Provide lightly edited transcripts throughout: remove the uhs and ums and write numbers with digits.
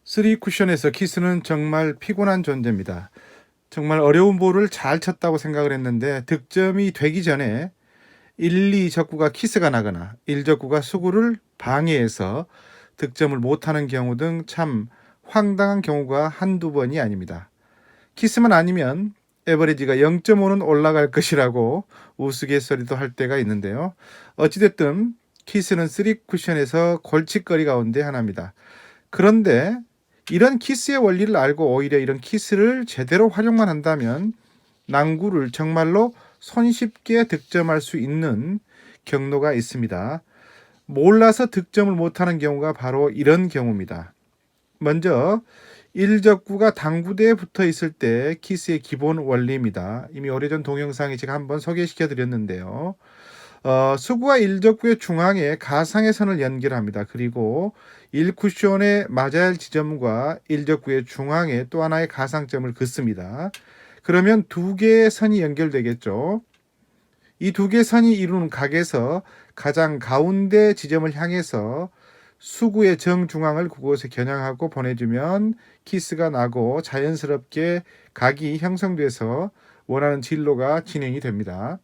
쓰리 쿠션에서 키스는 정말 피곤한 존재입니다. 정말 어려운 볼을 잘 쳤다고 생각을 했는데 득점이 되기 전에 1, 2 적구가 키스가 나거나 1 적구가 수구를 방해해서 득점을 못하는 경우 등 참 황당한 경우가 한두 번이 아닙니다. 키스만 아니면 에버리지가 0.5는 올라갈 것이라고 우스갯소리도 할 때가 있는데요. 어찌됐든 키스는 쓰리 쿠션에서 골칫거리 가운데 하나입니다. 그런데 이런 키스의 원리를 알고 오히려 이런 키스를 제대로 활용만 한다면 낭구를 정말로 손쉽게 득점할 수 있는 경로가 있습니다. 몰라서 득점을 못하는 경우가 바로 이런 경우입니다. 먼저 1적구가 당구대에 붙어 있을 때 키스의 기본 원리입니다. 이미 오래전 동영상에 제가 한번 소개시켜 드렸는데요. 수구와 1적구의 중앙에 가상의 선을 연결합니다. 그리고 1쿠션에 맞아야 할 지점과 1적구의 중앙에 또 하나의 가상점을 긋습니다. 그러면 두 개의 선이 연결되겠죠. 이 두 개의 선이 이루는 각에서 가장 가운데 지점을 향해서 수구의 정중앙을 그곳에 겨냥하고 보내주면 키스가 나고 자연스럽게 각이 형성돼서 원하는 진로가 진행이 됩니다.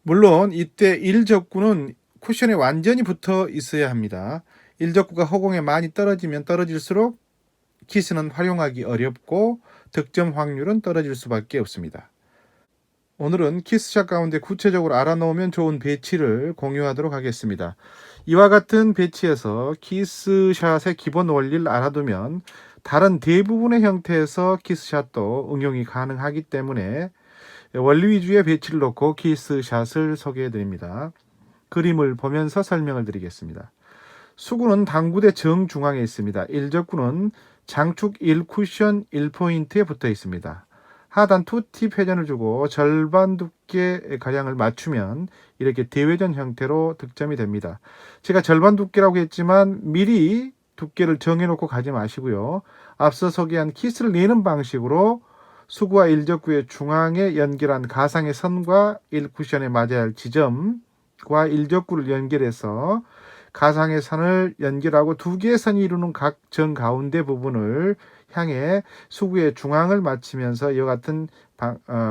물론 이때 1적구는 쿠션에 완전히 붙어 있어야 합니다. 1적구가 허공에 많이 떨어지면 떨어질수록 키스는 활용하기 어렵고 득점 확률은 떨어질 수밖에 없습니다. 오늘은 키스샷 가운데 구체적으로 알아놓으면 좋은 배치를 공유하도록 하겠습니다. 이와 같은 배치에서 키스샷의 기본 원리를 알아두면 다른 대부분의 형태에서 키스샷도 응용이 가능하기 때문에 원리 위주의 배치를 놓고 키스샷을 소개해 드립니다. 그림을 보면서 설명을 드리겠습니다. 수구는 당구대 정중앙에 있습니다. 1적구는 장축 1쿠션 1포인트에 붙어 있습니다. 하단 2팁 회전을 주고 절반 두께 가량을 맞추면 이렇게 대회전 형태로 득점이 됩니다. 제가 절반 두께라고 했지만 미리 두께를 정해놓고 가지 마시고요. 앞서 소개한 키스를 내는 방식으로 수구와 1적구의 중앙에 연결한 가상의 선과 1쿠션에 맞아야 할 지점과 1적구를 연결해서 가상의 선을 연결하고 두 개의 선이 이루는 각 정 가운데 부분을 향해 수구의 중앙을 맞추면서 이와 같은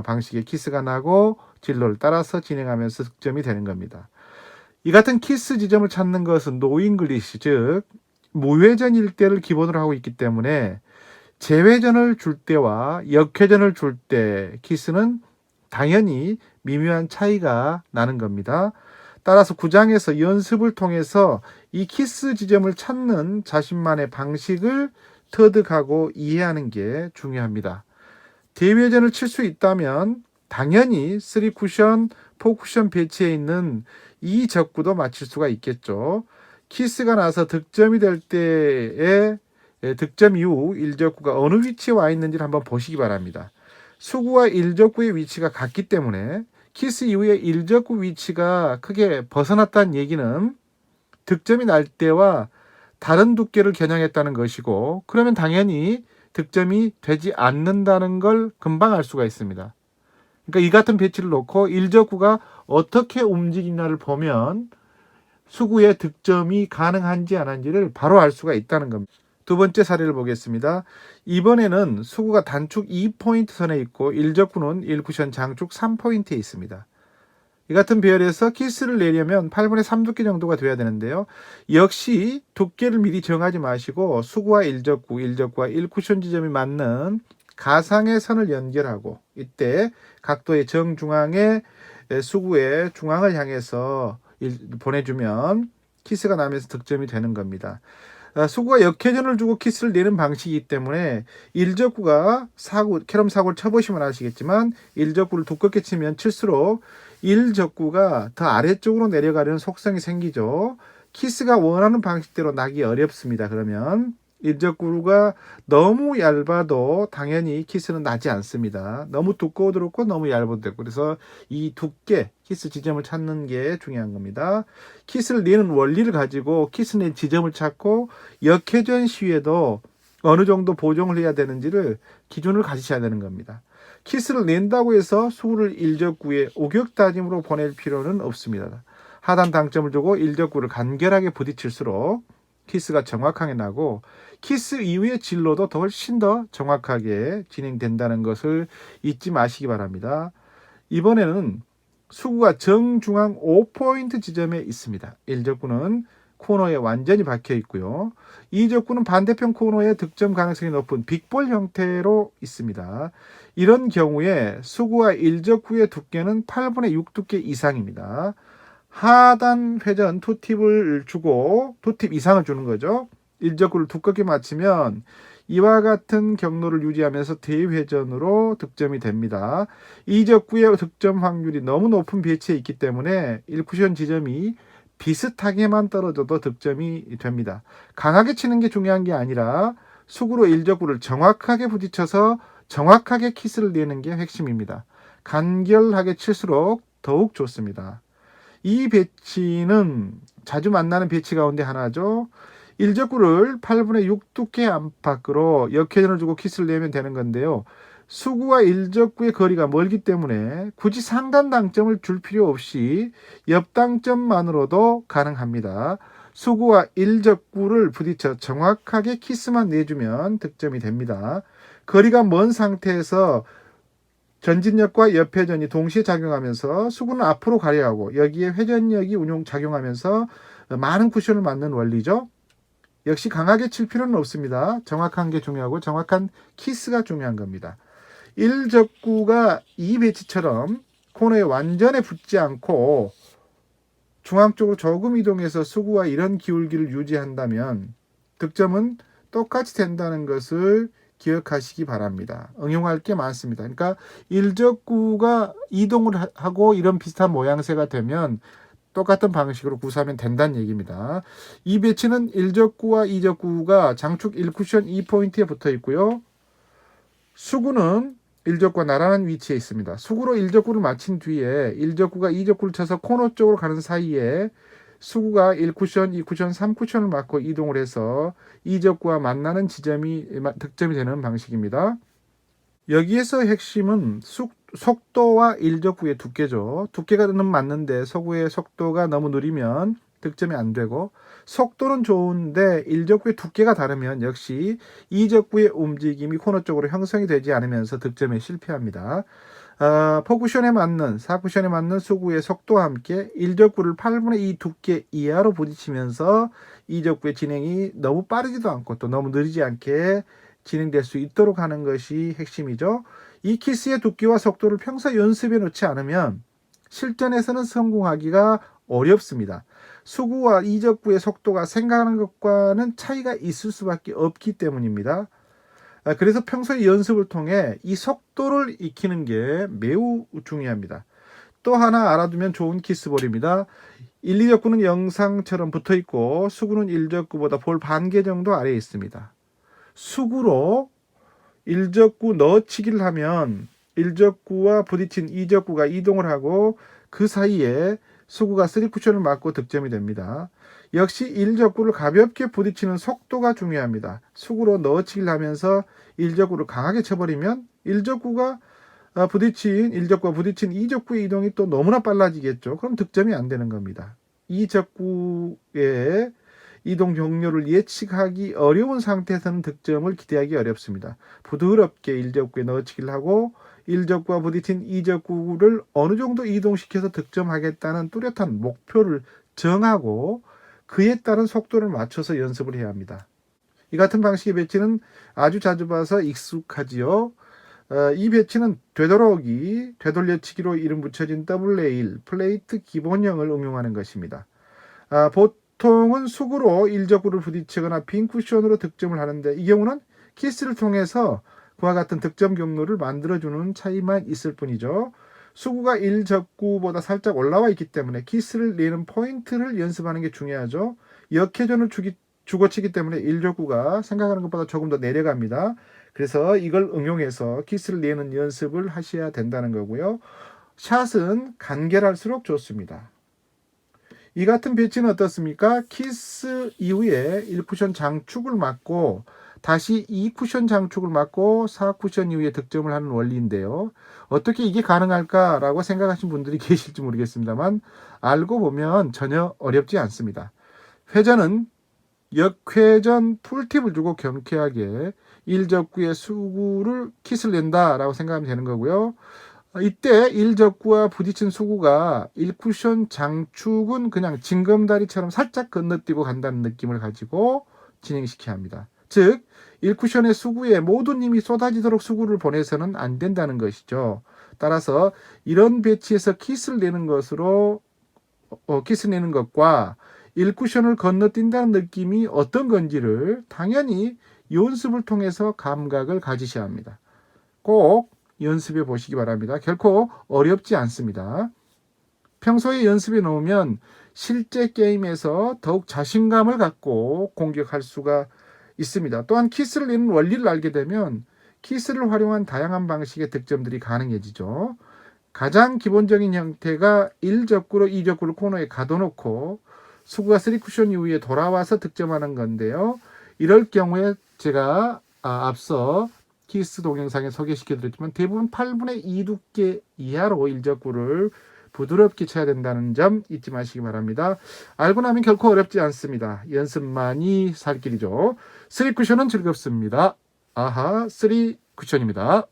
방식의 키스가 나고 진로를 따라서 진행하면서 득점이 되는 겁니다. 이 같은 키스 지점을 찾는 것은 노잉글리시, 즉 무회전일 때를 기본으로 하고 있기 때문에 재회전을 줄 때와 역회전을 줄 때 키스는 당연히 미묘한 차이가 나는 겁니다. 따라서 구장에서 연습을 통해서 이 키스 지점을 찾는 자신만의 방식을 터득하고 이해하는 게 중요합니다. 대회전을 칠 수 있다면 당연히 3쿠션, 4쿠션 배치에 있는 이 적구도 맞출 수가 있겠죠. 키스가 나서 득점이 될 때에 득점 이후 1적구가 어느 위치에 와 있는지를 한번 보시기 바랍니다. 수구와 1적구의 위치가 같기 때문에 키스 이후에 1적구 위치가 크게 벗어났다는 얘기는 득점이 날 때와 다른 두께를 겨냥했다는 것이고, 그러면 당연히 득점이 되지 않는다는 걸 금방 알 수가 있습니다. 그러니까 이 같은 배치를 놓고 1적구가 어떻게 움직이냐를 보면 수구의 득점이 가능한지 안 한지를 바로 알 수가 있다는 겁니다. 두 번째 사례를 보겠습니다. 이번에는 수구가 단축 2포인트 선에 있고 1적구는 1쿠션 장축 3포인트에 있습니다. 이 같은 배열에서 키스를 내려면 8분의 3 두께 정도가 돼야 되는데요. 역시 두께를 미리 정하지 마시고 수구와 1적구, 1적구와 1쿠션 지점이 맞는 가상의 선을 연결하고 이때 각도의 정중앙에 수구의 중앙을 향해서 보내주면 키스가 나면서 득점이 되는 겁니다. 수구가 역회전을 주고 키스를 내는 방식이기 때문에 1적구가 캐럼 사구를 쳐보시면 아시겠지만 1적구를 두껍게 치면 칠수록 1적구가 더 아래쪽으로 내려가려는 속성이 생기죠. 키스가 원하는 방식대로 나기 어렵습니다. 그러면 1적구가 너무 얇아도 당연히 키스는 나지 않습니다. 너무 두꺼워도 그렇고 너무 얇아도 되고, 그래서 이 두께 키스 지점을 찾는 게 중요한 겁니다. 키스를 내는 원리를 가지고 키스 낸 지점을 찾고 역회전 시에도 어느 정도 보정을 해야 되는지를 기준을 가지셔야 되는 겁니다. 키스를 낸다고 해서 수구를 1적구에 오격다짐으로 보낼 필요는 없습니다. 하단 당점을 주고 1적구를 간결하게 부딪힐수록 키스가 정확하게 나고 키스 이후의 진로도 더 훨씬 더 정확하게 진행된다는 것을 잊지 마시기 바랍니다. 이번에는 수구가 정중앙 5포인트 지점에 있습니다. 1적구는 코너에 완전히 박혀 있고요. 2적구는 반대편 코너에 득점 가능성이 높은 빅볼 형태로 있습니다. 이런 경우에 수구와 1적구의 두께는 8분의 6 두께 이상입니다. 하단 회전 2팁을 주고 2팁 이상을 주는 거죠. 1적구를 두껍게 맞추면 이와 같은 경로를 유지하면서 대회전으로 득점이 됩니다. 2적구의 득점 확률이 너무 높은 배치에 있기 때문에 1쿠션 지점이 비슷하게만 떨어져도 득점이 됩니다. 강하게 치는 게 중요한 게 아니라 수구로 1적구를 정확하게 부딪혀서 정확하게 키스를 내는 게 핵심입니다. 간결하게 칠수록 더욱 좋습니다. 이 배치는 자주 만나는 배치 가운데 하나죠. 1적구를 8분의 6 두께 안팎으로 역회전을 주고 키스를 내면 되는 건데요. 수구와 1적구의 거리가 멀기 때문에 굳이 상단 당점을 줄 필요 없이 옆 당점만으로도 가능합니다. 수구와 1적구를 부딪혀 정확하게 키스만 내주면 득점이 됩니다. 거리가 먼 상태에서 전진력과 옆회전이 동시에 작용하면서 수구는 앞으로 가려 하고 여기에 회전력이 작용하면서 많은 쿠션을 맞는 원리죠. 역시 강하게 칠 필요는 없습니다. 정확한 게 중요하고 정확한 키스가 중요한 겁니다. 1적구가 이 배치처럼 코너에 완전히 붙지 않고 중앙 쪽으로 조금 이동해서 수구와 이런 기울기를 유지한다면 득점은 똑같이 된다는 것을 기억하시기 바랍니다. 응용할 게 많습니다. 그러니까 1적구가 이동을 하고 이런 비슷한 모양새가 되면 똑같은 방식으로 구사하면 된다는 얘기입니다. 이 배치는 1적구와 2적구가 장축 1쿠션 2포인트에 붙어 있고요. 수구는 1적구가 나란한 위치에 있습니다. 수구로 1적구를 마친 뒤에 1적구가 2적구를 쳐서 코너 쪽으로 가는 사이에 수구가 1쿠션, 2쿠션, 3쿠션을 맞고 이동을 해서 2적구와 만나는 지점이 득점이 되는 방식입니다. 여기에서 핵심은 속도와 1적구의 두께죠. 두께가는 맞는데 서구의 속도가 너무 느리면 득점이 안 되고 속도는 좋은데 1적구의 두께가 다르면 역시 2적구의 움직임이 코너 쪽으로 형성이 되지 않으면서 득점에 실패합니다. 포쿠션에 맞는 4쿠션에 맞는 수구의 속도와 함께 1적구를 8분의 2 두께 이하로 부딪히면서 2적구의 진행이 너무 빠르지도 않고 또 너무 느리지 않게 진행될 수 있도록 하는 것이 핵심이죠. 이 키스의 두께와 속도를 평소 연습해 놓지 않으면 실전에서는 성공하기가 어렵습니다. 수구와 2적구의 속도가 생각하는 것과는 차이가 있을 수밖에 없기 때문입니다. 그래서 평소에 연습을 통해 이 속도를 익히는 게 매우 중요합니다. 또 하나 알아두면 좋은 키스볼입니다. 1, 2적구는 영상처럼 붙어 있고 수구는 1적구보다 볼 반 개 정도 아래에 있습니다. 수구로 1적구 넣어치기를 하면 1적구와 부딪힌 2적구가 이동을 하고 그 사이에 수구가 3쿠션을 맞고 득점이 됩니다. 역시 1적구를 가볍게 부딪히는 속도가 중요합니다. 수구로 넣어치기를 하면서 1적구를 강하게 쳐버리면 1적구가 부딪힌 2적구의 이동이 또 너무나 빨라지겠죠. 그럼 득점이 안 되는 겁니다. 2적구의 이동 경로를 예측하기 어려운 상태에서는 득점을 기대하기 어렵습니다. 부드럽게 1적구에 넣어치기를 하고 1적구와 부딪힌 2적구를 어느 정도 이동시켜서 득점하겠다는 뚜렷한 목표를 정하고 그에 따른 속도를 맞춰서 연습을 해야 합니다. 이 같은 방식의 배치는 아주 자주 봐서 익숙하지요. 이 배치는 되도록이 되돌려치기로 이름 붙여진 더블 레일 플레이트 기본형을 응용하는 것입니다. 보통은 수구로 1적구를 부딪히거나 빈 쿠션으로 득점을 하는데 이 경우는 키스를 통해서 그와 같은 득점 경로를 만들어주는 차이만 있을 뿐이죠. 수구가 1적구보다 살짝 올라와 있기 때문에 키스를 내는 포인트를 연습하는 게 중요하죠. 역회전을 주고치기 때문에 1적구가 생각하는 것보다 조금 더 내려갑니다. 그래서 이걸 응용해서 키스를 내는 연습을 하셔야 된다는 거고요. 샷은 간결할수록 좋습니다. 이 같은 배치는 어떻습니까? 키스 이후에 1쿠션 장축을 맞고 다시 2쿠션 장축을 맞고 4쿠션 이후에 득점을 하는 원리인데요. 어떻게 이게 가능할까라고 생각하신 분들이 계실지 모르겠습니다만 알고 보면 전혀 어렵지 않습니다. 회전은 역회전 풀팁을 주고 경쾌하게 1적구의 수구를 키스를 낸다라고 생각하면 되는 거고요. 이때 1적구와 부딪힌 수구가 1쿠션 장축은 그냥 징검다리처럼 살짝 건너뛰고 간다는 느낌을 가지고 진행시켜야 합니다. 즉 1쿠션의 수구에 모든 힘이 쏟아지도록 수구를 보내서는 안 된다는 것이죠. 따라서 이런 배치에서 키스를 내는 것으로 키스 내는 것과 1쿠션을 건너뛴다는 느낌이 어떤 건지를 당연히 연습을 통해서 감각을 가지셔야 합니다. 꼭 연습해 보시기 바랍니다. 결코 어렵지 않습니다. 평소에 연습해 놓으면 실제 게임에서 더욱 자신감을 갖고 공격할 수가 있습니다. 또한 키스를 내는 원리를 알게 되면 키스를 활용한 다양한 방식의 득점들이 가능해지죠. 가장 기본적인 형태가 1적구로 2적구를 코너에 가둬놓고 수구가 3쿠션 이후에 돌아와서 득점하는 건데요. 이럴 경우에 제가 앞서 키스 동영상에 소개시켜드렸지만 대부분 8분의 2 두께 이하로 1적구를 부드럽게 쳐야 된다는 점 잊지 마시기 바랍니다. 알고 나면 결코 어렵지 않습니다. 연습만이 살 길이죠. 3쿠션은 즐겁습니다. 아하, 3쿠션입니다.